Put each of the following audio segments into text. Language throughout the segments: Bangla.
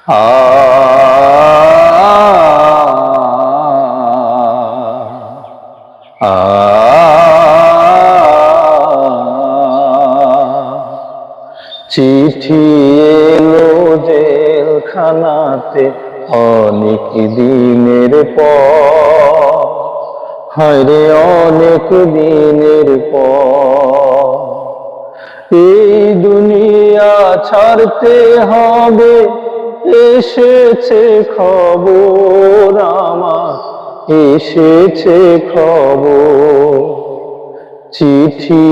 আ আ চিঠি এলো জেলখানাতে অনেক দিনের পর, হায়রে অনেক দিনের পর। এই দুনিয়া ছাড়তে হবে, এসেছে খবর আমার, এসেছে খবর। চিঠি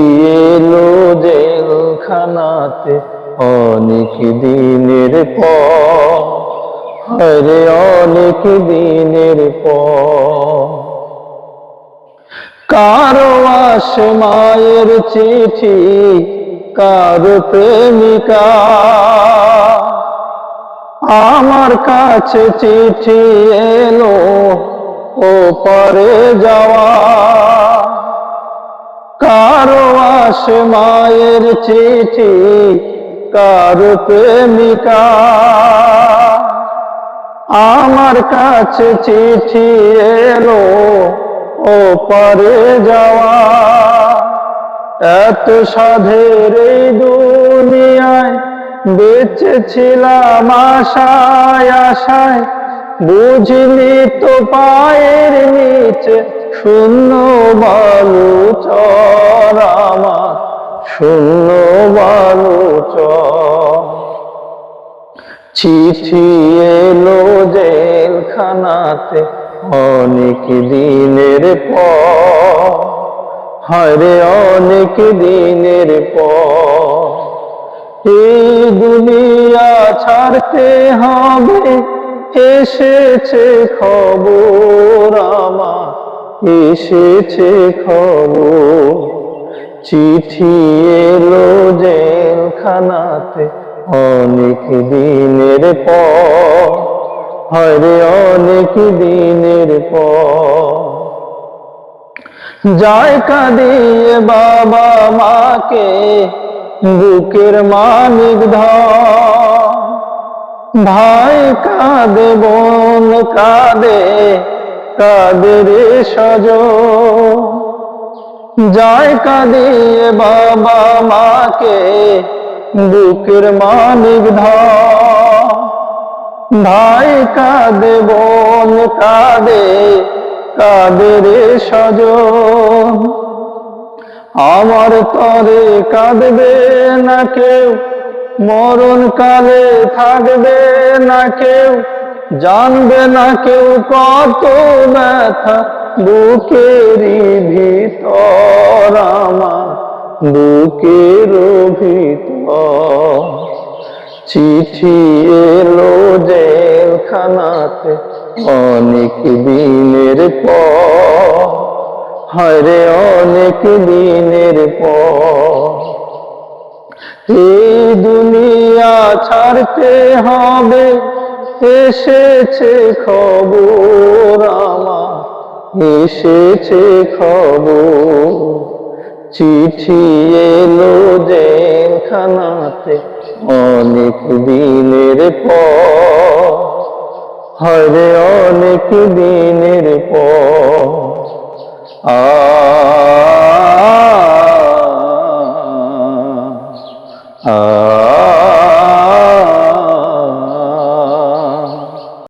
এলো জেলখানাতে অনেক দিনের পর, আরে অনেক দিনের পর। কারো আসে মায়ের চিঠি, কারো প্রেমিকা, আমার কাছে চিঠি এলো ওপারে যাওয়া। কারো আসে মায়ের চিঠি, কারো প্রেমিকা, আমার কাছে চিঠি এলো ওপারে যাওয়া। এত সাধের এই দুনিয়ায় বেঁচেছিলাম আশায় আশায়, বুঝিনি তো পায়ের নিচে শূন্য বালুচর আমার, শূন্য বালুচর। চিঠি এলো জেলখানাতে অনেক দিনের পর, হায়রে অনেক দিনের পর। এই দুনিয়া ছাড়তে হবে, এসেছে খবর আমার, এসেছে খবর। চিঠি এলো জেলখানাতে অনেক দিনের পর, হায়রে অনেক দিনের পর। যায় কাঁদিয়ে বাবা মাকে বুকের মানিক ধর, ভাই কাঁদে বোন কাঁদে, কাঁদে রে স্বজন। যায় কাঁদিয়ে বাবা মাকে বুকের মানিক ধর, ভাই কাঁদে বোন কাঁদে, কাঁদে রে স্বজন। আমার তরে কাঁদবে না কেউ, মরণ কালে থাকবে না কেউ, জানবে না কেউ কত ব্যথা বুকেরই ভিতর আমার, বুকের ভিতর। চিঠি এলো জেলখানাতে অনেক দিনের পর, হায়রে অনেক দিনের পর। এই দুনিয়া ছাড়তে হবে, এসেছে খবর আমার, এসেছে খবর। চিঠি এলো জেলখানাতে অনেক দিনের পর, হায়রে অনেক দিনের পর। আ